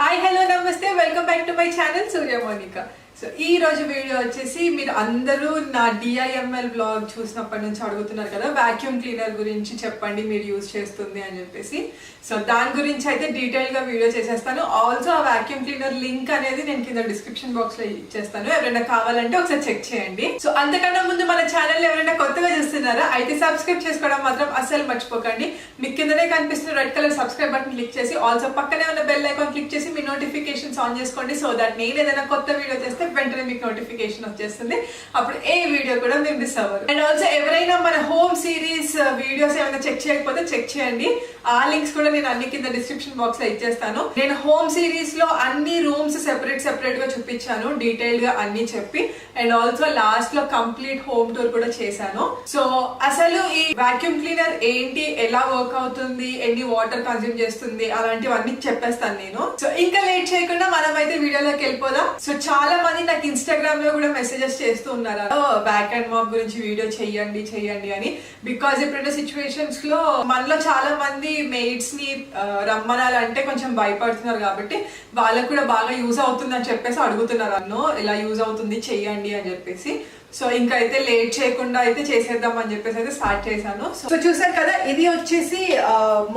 Hi hello నమస్తే welcome back to my channel Surya Monika. So ఈ రోజు వీడియో వచ్చేసి మీరు అందరూ నా డిఐఎంఎల్ బ్లాగ్ చూసినప్పటి నుంచి అడుగుతున్నారు కదా, వాక్యూమ్ క్లీనర్ గురించి చెప్పండి మీరు యూజ్ చేస్తుంది అని చెప్పేసి. సో దాని గురించి అయితే డీటెయిల్గా వీడియో చేసేస్తాను. ఆల్సో ఆ వాక్యూమ్ క్లీనర్ లింక్ అనేది నేను కింద డిస్క్రిప్షన్ బాక్స్ లో ఇచ్చేస్తాను, ఎవరైనా కావాలంటే ఒకసారి చెక్ చేయండి. సో అంతకన్నా ముందు మన ఛానల్ ఎవరైనా కొత్తగా చూస్తున్నారా అయితే సబ్స్క్రైబ్ చేసుకోవడం మాత్రం అస్సలు మర్చిపోకండి. మీకు కిందనే కనిపిస్తున్న red colour subscribe button click చేసి ఆల్సో పక్కనే ఉన్న బెల్ ఐకాన్ క్లిక్ చేసి మీ నోటిఫికేషన్స్ ఆన్ చేసుకోండి. సో దట్ నేను ఏదైనా కొత్త వీడియో చేస్తే వెంటనే మీకు నోటిఫికేషన్ వచ్చేస్తుంది, అప్పుడు ఏ వీడియో కూడా మీరు మిస్ అవ్వరు. అండ్ ఆల్సో ఎవరైనా మన హోమ్ సిరీస్ వీడియోస్ ఏమైనా చెక్ చేయకపోతే చెక్ చేయండి, ఆ లింక్స్ కూడా నేను అన్ని కింద డిస్క్రిప్షన్ బాక్స్ లో ఇచ్చేస్తాను. నేను హోమ్ సిరీస్ లో అన్ని రూమ్స్ సెపరేట్ గా చూపించాను, డీటెయిల్ గా అన్ని చెప్పి. అండ్ ఆల్సో లాస్ట్ లో కంప్లీట్ హోమ్ టూర్ కూడా చేశాను. సో అసలు ఈ వాక్యూమ్ క్లీనర్ ఏంటి, ఎలా వర్క్ అవుతుంది, ఎన్ని వాటర్ కన్జ్యూమ్ చేస్తుంది, అలాంటివన్నీ చెప్పేస్తాను నేను. సో ఇంకా లేట్ చేయకుండా మనం అయితే వీడియోలోకి వెళ్ళిపోదాం. సో చాలా మంది నాకు ఇన్స్టాగ్రామ్ లో కూడా మెసేజెస్ చేస్తూ ఉన్నారు, బ్యాక్ అండ్ మాప్ గురించి వీడియో చెయ్యండి అని. బికాజ్ ఇప్పుడున్న సిచ్యువేషన్స్ లో మనలో చాలా మంది మెయిడ్స్ ని రమ్మనాలంటే కొంచెం భయపడుతున్నారు, కాబట్టి వాళ్ళకు కూడా బాగా యూజ్ అవుతుంది అని చెప్పేసి అడుగుతున్నారు, అన్నో ఇలా యూజ్ అవుతుంది చెయ్యండి అని చెప్పేసి. సో ఇంకా అయితే లేట్ చేయకుండా అయితే చేసేద్దాం అని చెప్పేసి అయితే స్టార్ట్ చేశాను. సో చూసారు కదా, ఇది వచ్చేసి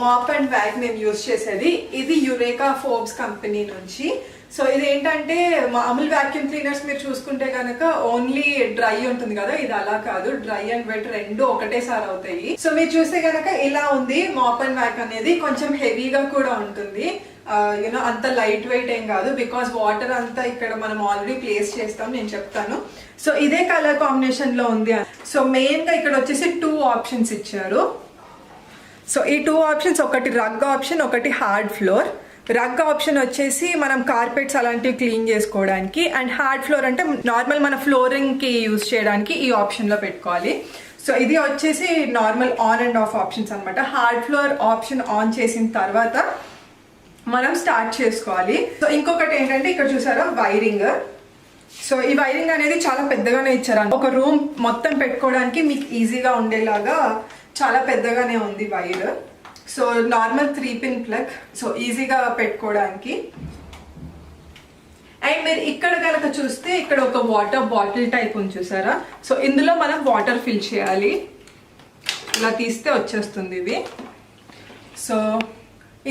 మాప్ అండ్ బ్యాగ్ మేము యూజ్ చేసేది. ఇది యురేకా ఫోర్బ్స్ కంపెనీ నుంచి. సో ఇది ఏంటంటే మామూలు వాక్యూమ్ క్లీనర్స్ మీరు చూసుకుంటే కనుక ఓన్లీ డ్రై ఉంటుంది కదా, ఇది అలా కాదు, డ్రై అండ్ వెట్ రెండు ఒకటేసారి అవుతాయి. సో మీరు చూస్తే కనుక ఇలా ఉంది. మాప్ అండ్ వ్యాక్ అనేది కొంచెం హెవీగా కూడా ఉంటుంది, యూనో అంత లైట్ వెయిట్ ఏం కాదు, బికాస్ వాటర్ అంతా ఇక్కడ మనం ఆల్రెడీ ప్లేస్ చేస్తాం, నేను చెప్తాను. సో ఇదే కలర్ కాంబినేషన్ లో ఉంది. సో మెయిన్ గా ఇక్కడ వచ్చేసి 2 ఆప్షన్స్ ఇచ్చారు. సో ఈ 2 ఆప్షన్స్, ఒకటి రగ్ ఆప్షన్, ఒకటి హార్డ్ ఫ్లోర్. రగ్ ఆప్షన్ వచ్చేసి మనం కార్పెట్స్ అలాంటివి క్లీన్ చేసుకోవడానికి, అండ్ హార్డ్ ఫ్లోర్ అంటే నార్మల్ మన ఫ్లోరింగ్ కి యూజ్ చేయడానికి ఈ ఆప్షన్ లో పెట్టుకోవాలి. సో ఇది వచ్చేసి normal on and of options అనమాట. హార్డ్ ఫ్లోర్ ఆప్షన్ ఆన్ చేసిన తర్వాత మనం స్టార్ట్ చేసుకోవాలి. సో ఇంకొకటి ఏంటంటే ఇక్కడ చూసారా వైరింగ్. సో ఈ వైరింగ్ అనేది చాలా పెద్దగానే ఇచ్చారు, ఒక రూమ్ మొత్తం పెట్టుకోవడానికి మీకు ఈజీగా ఉండేలాగా చాలా పెద్దగానే ఉంది wire. So normal 3 pin plug, so ఈజీగా పెట్టుకోవడానికి. అండ్ మీరు ఇక్కడ కనుక చూస్తే ఇక్కడ ఒక వాటర్ బాటిల్ టైప్ ఉంది చూసారా. సో ఇందులో మనం వాటర్ ఫిల్ చేయాలి, ఇలా తీస్తే వచ్చేస్తుంది ఇది. సో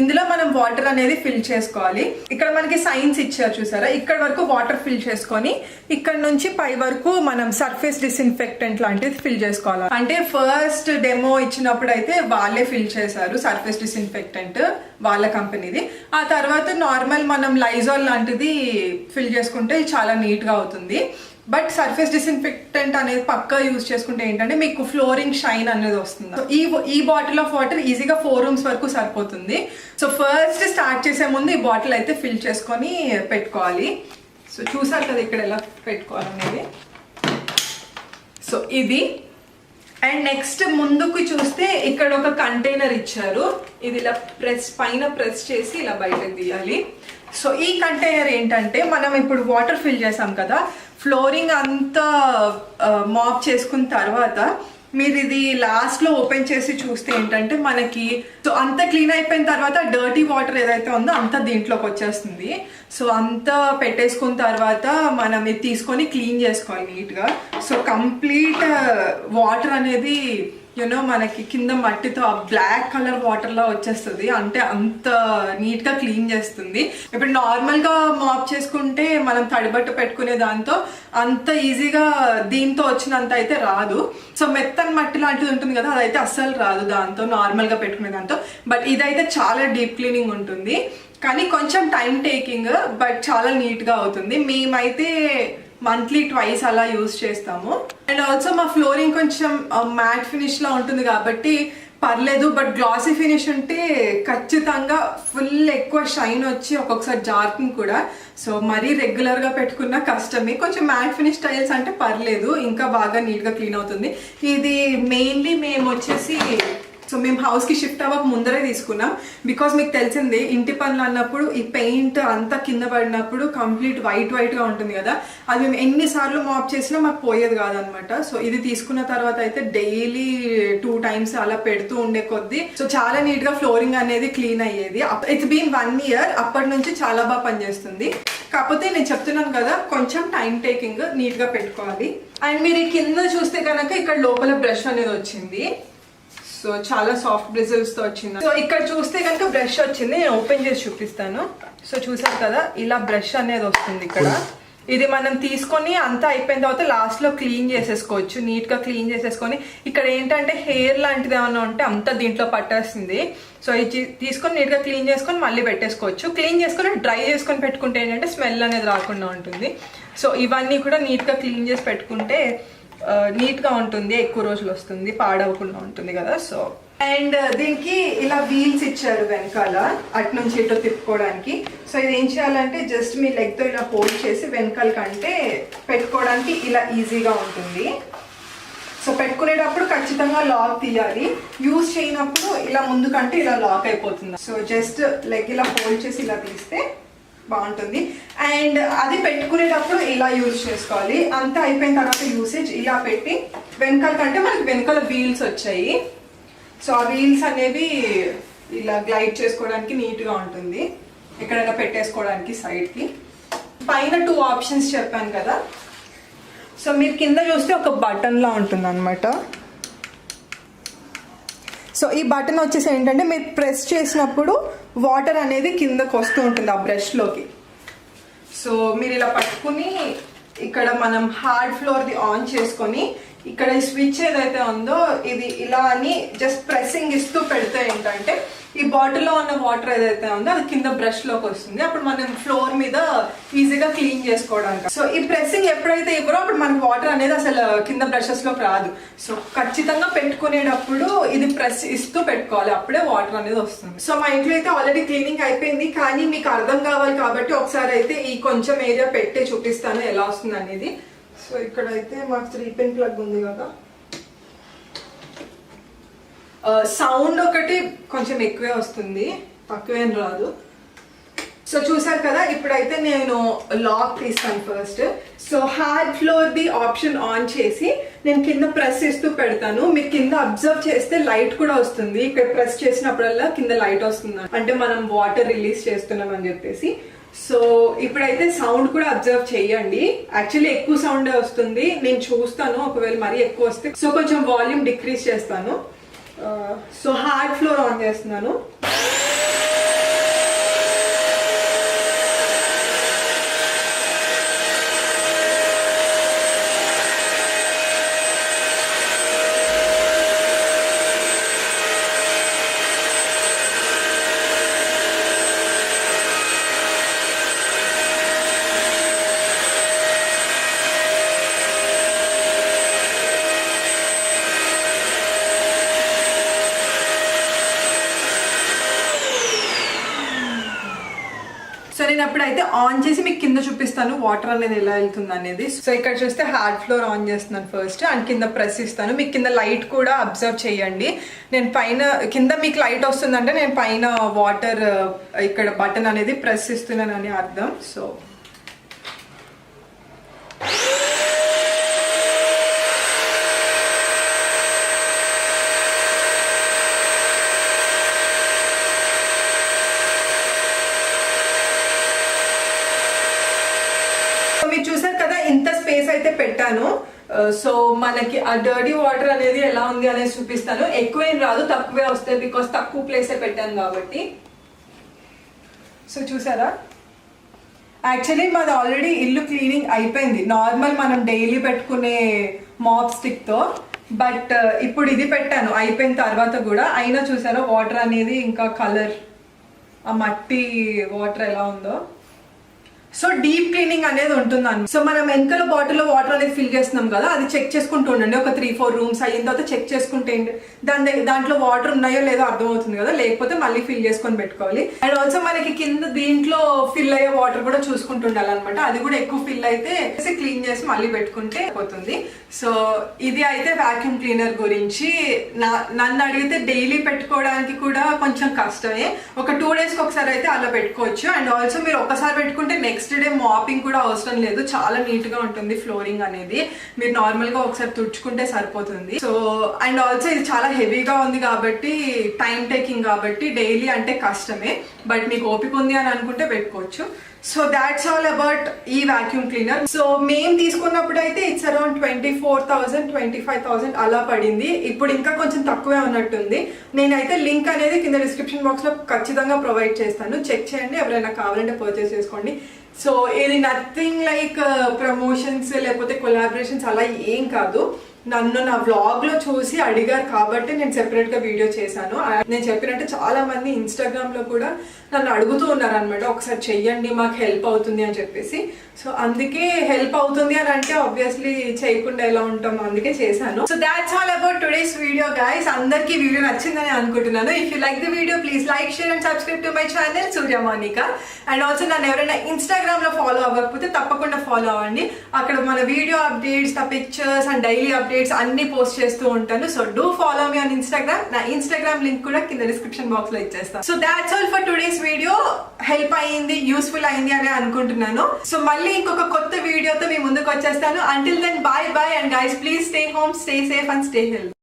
ఇందులో మనం వాటర్ అనేది ఫిల్ చేసుకోవాలి. ఇక్కడ మనకి సైన్స్ ఇచ్చారు చూసారా, ఇక్కడ వరకు వాటర్ ఫిల్ చేసుకొని ఇక్కడ నుంచి పై వరకు మనం సర్ఫేస్ డిస్ఇన్ఫెక్టెంట్ లాంటిది ఫిల్ చేసుకోవాలి. అంటే ఫస్ట్ డెమో ఇచ్చినప్పుడు అయితే వాళ్ళే ఫిల్ చేశారు సర్ఫేస్ డిస్ఇన్ఫెక్టెంట్, వాళ్ళ కంపెనీది. ఆ తర్వాత నార్మల్ మనం లైజాల్ లాంటిది ఫిల్ చేసుకుంటే చాలా నీట్ గా అవుతుంది. బట్ సర్ఫేస్ డిస్ఇన్ఫెక్టెంట్ అనేది పక్కా యూజ్ చేసుకుంటే ఏంటంటే మీకు ఫ్లోరింగ్ షైన్ అనేది వస్తుంది. సో ఈ బాటిల్ ఆఫ్ వాటర్ ఈజీగా 4 రూమ్స్ వరకు సరిపోతుంది. సో ఫస్ట్ స్టార్ట్ చేసే ముందు ఈ బాటిల్ అయితే ఫిల్ చేసుకొని పెట్టుకోవాలి. సో చూసారు కదా ఇక్కడ ఎలా పెట్టుకోవాలనేది. సో ఇది. అండ్ నెక్స్ట్ ముందుకు చూస్తే ఇక్కడ ఒక కంటైనర్ ఇచ్చారు, ఇది ఇలా పైన ప్రెస్ చేసి ఇలా బయటకు తీయాలి. సో ఈ కంటైనర్ ఏంటంటే మనం ఇప్పుడు వాటర్ ఫిల్ చేసాం కదా, ఫ్లోరింగ్ అంతా మాప్ చేసుకున్న తర్వాత మీరు ఇది లాస్ట్ లో ఓపెన్ చేసి చూస్తే ఏంటంటే మనకి సో అంతా క్లీన్ అయిపోయిన తర్వాత డర్టీ వాటర్ ఏదైతే ఉందో అంతా దీంట్లోకి వచ్చేస్తుంది. సో అంతా పెట్టేసుకున్న తర్వాత మనం ఇది తీసుకొని క్లీన్ చేసుకోవాలి నీట్ గా. సో కంప్లీట్ వాటర్ అనేది యూనో మనకి కింద మట్టితో ఆ బ్లాక్ కలర్ వాటర్ లా వచ్చేస్తుంది, అంటే అంత నీట్ గా క్లీన్ చేస్తుంది. ఇప్పుడు నార్మల్ గా మాప్ చేసుకుంటే మనం తడిబట్ట పెట్టుకునే దాంతో అంత ఈజీగా దీంతో వచ్చినంత అయితే రాదు. సో మెత్తని మట్టి లాంటిది ఉంటుంది కదా, అదైతే అస్సలు రాదు దాంతో, నార్మల్ గా పెట్టుకునే దాంతో. బట్ ఇదైతే చాలా డీప్ క్లీనింగ్ ఉంటుంది, కానీ కొంచెం టైం టేకింగ్, బట్ చాలా నీట్ గా అవుతుంది. మేమైతే మంత్లీ 2 అలా యూజ్ చేస్తాము. అండ్ ఆల్సో మా ఫ్లోరింగ్ కొంచెం మ్యాట్ ఫినిష్ లా ఉంటుంది కాబట్టి పర్లేదు, బట్ గ్లాసీ ఫినిష్ ఉంటే ఖచ్చితంగా ఫుల్ ఎక్కువ షైన్ వచ్చి ఒక్కొక్కసారి జారుతుంది కూడా. సో మరీ రెగ్యులర్ గా పెట్టుకున్న కష్టమే. కొంచెం మ్యాట్ ఫినిష్ టైల్స్ అంటే పర్లేదు, ఇంకా బాగా నీట్ గా క్లీన్ అవుతుంది. ఇది మెయిన్లీ మేము వచ్చేసి సో మేము హౌస్ కి షిఫ్ట్ అవ్వక ముందరే తీసుకున్నాం. బికాస్ మీకు తెలిసిందే ఇంటి పనులు అన్నప్పుడు ఈ పెయింట్ అంతా కింద పడినప్పుడు కంప్లీట్ వైట్ గా ఉంటుంది కదా, అది మేము ఎన్నిసార్లు మాప్ చేసినా మాకు పోయేది కాదనమాట. సో ఇది తీసుకున్న తర్వాత అయితే డైలీ 2 times అలా పెడుతూ ఉండే కొద్దీ సో చాలా నీట్ గా ఫ్లోరింగ్ అనేది క్లీన్ అయ్యేది. It's been 1 year. అప్పటి నుంచి చాలా బాగా పనిచేస్తుంది. కాకపోతే నేను చెప్తున్నాను కదా, కొంచెం టైం టేకింగ్, నీట్ గా పెట్టుకోవాలి. అండ్ మీరు కింద చూస్తే కనుక ఇక్కడ లోపల బ్రష్ అనేది వచ్చింది. సో చాలా సాఫ్ట్ బ్రిజిల్స్ తో వచ్చింది. సో ఇక్కడ చూస్తే కనుక బ్రష్ వచ్చింది, నేను ఓపెన్ చేసి చూపిస్తాను. సో చూసారు కదా, ఇలా బ్రష్ అనేది వస్తుంది ఇక్కడ. ఇది మనం తీసుకొని అంతా అయిపోయిన తర్వాత లాస్ట్ లో క్లీన్ చేసేసుకోవచ్చు, నీట్ గా క్లీన్ చేసేసుకొని. ఇక్కడ ఏంటంటే హెయిర్ లాంటిది ఏమైనా ఉంటే అంతా దీంట్లో పట్టేస్తుంది. సో ఇది తీసుకొని నీట్ గా క్లీన్ చేసుకొని మళ్ళీ పెట్టేసుకోవచ్చు. క్లీన్ చేసుకొని డ్రై చేసుకొని పెట్టుకుంటే ఏంటంటే స్మెల్ అనేది రాకుండా ఉంటుంది. సో ఇవన్నీ కూడా నీట్ గా క్లీన్ చేసి పెట్టుకుంటే నీట్ గా ఉంటుంది, ఎక్కువ రోజులు వస్తుంది, పాడవకుండా ఉంటుంది కదా. సో అండ్ దీనికి ఇలా వీల్స్ ఇచ్చారు వెనకాల, అటు నుంచి ఇటు తిప్పుకోవడానికి. సో ఇది ఏం చేయాలంటే జస్ట్ మీ లెగ్ తో ఇలా హోల్డ్ చేసి వెనకాల కంటే పెట్టుకోవడానికి ఇలా ఈజీగా ఉంటుంది. సో పెట్టుకునేటప్పుడు ఖచ్చితంగా లాక్ తీయాలి, యూజ్ చేయనప్పుడు ఇలా ముందు కంటే ఇలా లాక్ అయిపోతుంది. సో జస్ట్ లెగ్ ఇలా హోల్డ్ చేసి ఇలా తీస్తే బాగుంటుంది. అండ్ అది పెట్టుకునేటప్పుడు ఇలా యూజ్ చేసుకోవాలి. అంతా అయిపోయిన తర్వాత యూసేజ్ ఇలా పెట్టి వెనకాల కంటే మనకి వెనకాల వీల్స్ వచ్చాయి. సో ఆ వీల్స్ అనేవి ఇలా గ్లైడ్ చేసుకోవడానికి నీట్గా ఉంటుంది, ఎక్కడైనా పెట్టేసుకోవడానికి సైడ్కి. పైన 2 options చెప్పాను కదా. సో మీరు కింద చూస్తే ఒక బటన్లా ఉంటుంది అనమాట. సో ఈ బటన్ వచ్చేసి ఏంటంటే మీరు ప్రెస్ చేసినప్పుడు వాటర్ అనేది కిందకు వస్తూ ఉంటుంది ఆ బ్రష్లోకి. సో మీరు ఇలా పట్టుకుని ఇక్కడ మనం హార్డ్ ఫ్లోర్ది ఆన్ చేసుకొని ఇక్కడ ఈ స్విచ్ ఏదైతే ఉందో ఇది ఇలా అని జస్ట్ ప్రెస్సింగ్ ఇస్తూ పెడితే ఏంటంటే ఈ బాటిల్లో ఉన్న వాటర్ ఏదైతే ఉందో అది కింద బ్రష్ లోకి వస్తుంది. అప్పుడు మనం ఫ్లోర్ మీద ఈజీగా క్లీన్ చేసుకోవడానికి. సో ఈ ప్రెస్సింగ్ ఎప్పుడైతే ఇవ్వరో అప్పుడు మనకి వాటర్ అనేది అసలు కింద బ్రషెస్ లోకి రాదు. సో ఖచ్చితంగా పెట్టుకునేటప్పుడు ఇది ప్రెస్ ఇస్తూ పెట్టుకోవాలి, అప్పుడే వాటర్ అనేది వస్తుంది. సో మా ఇంట్లో అయితే ఆల్రెడీ క్లీనింగ్ అయిపోయింది, కానీ మీకు అర్థం కావాలి కాబట్టి ఒకసారి అయితే ఈ కొంచెం ఏరియా పెట్టే చూపిస్తాను ఎలా వస్తుంది అనేది. సో ఇక్కడైతే మాకు 3-pin ప్లగ్ ఉంది కదా. సౌండ్ ఒకటి కొంచెం ఎక్కువే వస్తుంది, తక్కువేం రాదు. సో చూసారు కదా, ఇప్పుడైతే నేను లాక్ తీస్తాను first. So hard floor the option on చేసి నేను కింద ప్రెస్ ఇస్తూ పెడతాను. మీరు కింద అబ్జర్వ్ చేస్తే లైట్ కూడా వస్తుంది, ఇక్కడ ప్రెస్ చేసినప్పుడల్లా కింద లైట్ వస్తుంది, అంటే మనం వాటర్ రిలీజ్ చేస్తున్నాం అని చెప్పేసి. సో ఇప్పుడైతే సౌండ్ కూడా అబ్జర్వ్ చేయండి. యాక్చువల్లీ ఎక్కువ సౌండ్ వస్తుంది, నేను చూస్తాను ఒకవేళ మరీ ఎక్కువ వస్తే సో కొంచెం వాల్యూమ్ డిక్రీజ్ చేస్తాను. సో హార్డ్ ఫ్లోర్ ఆన్ చేస్తున్నాను. సో నేను అప్పుడైతే ఆన్ చేసి మీకు కింద చూపిస్తాను వాటర్ అనేది ఎలా వెళ్తుంది అనేది. సో ఇక్కడ చూస్తే హార్డ్ ఫ్లోర్ ఆన్ చేస్తున్నాను ఫస్ట్, అండ్ కింద ప్రెస్ ఇస్తాను. మీకు కింద లైట్ కూడా అబ్జర్వ్ చేయండి. నేను పైన కింద మీకు లైట్ వస్తుందంటే నేను పైన వాటర్ ఇక్కడ బటన్ అనేది ప్రెస్ ఇస్తున్నాను అని అర్థం. సో మీరు చూసారు కదా ఇంత స్పేస్ అయితే పెట్టాను. సో మనకి ఆ డర్టీ వాటర్ అనేది ఎలా ఉంది అనేది చూపిస్తాను. ఎక్కువేం రాదు, తక్కువే వస్తాయి, బికాస్ తక్కువ ప్లేసే పెట్టాను కాబట్టి. సో చూసారా, యాక్చువల్లీ మాది ఆల్రెడీ ఇల్లు క్లీనింగ్ అయిపోయింది, నార్మల్ మనం డైలీ పెట్టుకునే మాప్ స్టిక్ తో. బట్ ఇప్పుడు ఇది పెట్టాను అయిపోయిన తర్వాత కూడా, అయినా చూసారా వాటర్ అనేది ఇంకా కలర్, ఆ మట్టి వాటర్ ఎలా ఉందో. సో డీప్ క్లీనింగ్ అనేది ఉంటుంది. సో మనం వెనకాల బాటిల్లో వాటర్ అనేది ఫిల్ చేస్తున్నాం కదా, అది చెక్ చేసుకుంటూ ఉండండి. ఒక 3-4 రూమ్స్ అయిన తర్వాత చెక్ చేసుకుంటే దాంట్లో వాటర్ ఉన్నాయో లేదో అర్థమవుతుంది కదా, లేకపోతే మళ్ళీ ఫిల్ చేసుకొని పెట్టుకోవాలి. అండ్ ఆల్సో మనకి కింద దీంట్లో ఫిల్ అయ్యే వాటర్ కూడా చూసుకుంటూ ఉండాలన్నమాట. అది కూడా ఎక్కువ ఫిల్ అయితే క్లీన్ చేసి మళ్ళీ పెట్టుకుంటే పోతుంది. సో ఇది అయితే వాక్యూమ్ క్లీనర్ గురించి. నన్ను అడిగితే డైలీ పెట్టుకోవడానికి కూడా కొంచెం కష్టమే. ఒక 2 డేస్కి ఒకసారి అయితే అలా పెట్టుకోవచ్చు. అండ్ ఆల్సో మీరు ఒకసారి పెట్టుకుంటే నెక్స్ట్ డే మాపింగ్ కూడా అవసరం లేదు, చాలా నీట్ గా ఉంటుంది ఫ్లోరింగ్ అనేది. మీరు నార్మల్ గా ఒకసారి తుడుచుకుంటే సరిపోతుంది. సో అండ్ ఆల్సో ఇది చాలా హెవీగా ఉంది కాబట్టి, టైం టేకింగ్ కాబట్టి డైలీ అంటే కష్టమే. బట్ మీకు ఓపిక ఉంది అని అనుకుంటే పెట్టుకోవచ్చు. సో దాట్స్ ఆల్ అబౌట్ ఈ వాక్యూమ్ క్లీనర్. సో మేము తీసుకున్నప్పుడు అయితే ఇట్స్ అరౌండ్ 24,000-25,000 అలా పడింది. ఇప్పుడు ఇంకా కొంచెం తక్కువే ఉన్నట్టుంది. నేనైతే లింక్ అనేది కింద డిస్క్రిప్షన్ బాక్స్ లో ఖచ్చితంగా ప్రొవైడ్ చేస్తాను, చెక్ చేయండి. ఎవరైనా కావాలంటే పర్చేస్ చేసుకోండి. సో ఇది నథింగ్ లైక్ ప్రమోషన్స్ లేకపోతే కొలాబరేషన్స్ అలా ఏం కాదు. నన్ను నా వ్లాగ్ లో చూసి అడిగారు కాబట్టి నేను సెపరేట్ గా వీడియో చేశాను. నేను చెప్పినట్టు చాలా మంది ఇన్స్టాగ్రామ్ లో కూడా నన్ను అడుగుతూ ఉన్నారు అనమాట, ఒకసారి చెయ్యండి మాకు హెల్ప్ అవుతుంది అని చెప్పేసి. సో అందుకే హెల్ప్ అవుతుంది అని అంటే ఆబ్వియస్లీ చేయకుండా ఎలా ఉంటాం, అందుకే చేశాను. So that's all about today's video guys. అందరికీ వీడియో నచ్చిందని అనుకుంటున్నాను. If you like the video please like, share and subscribe to my channel Surya Monika. And also నన్ను ఎవరైనా ఇన్స్టాగ్రామ్ లో ఫాలో అవ్వకపోతే తప్పకుండా ఫాలో అవ్వండి. అక్కడ మన video updates, pictures and daily updates అన్ని పోస్ట్ చేస్తూ ఉంటాను. So do follow me on Instagram. నా ఇన్స్టాగ్రామ్ లింక్ కూడా కింద డిస్క్రిప్షన్ బాక్స్ లో ఇచ్చేస్తాను. So that's all for today's video. Help అయ్యింది, యూస్ఫుల్ అయింది అని అనుకుంటున్నాను. సో మళ్ళీ ఇంకొక కొత్త వీడియోతో మీ ముందుకు వచ్చేస్తాను. Until then bye bye and guys please stay home, stay safe and stay healthy.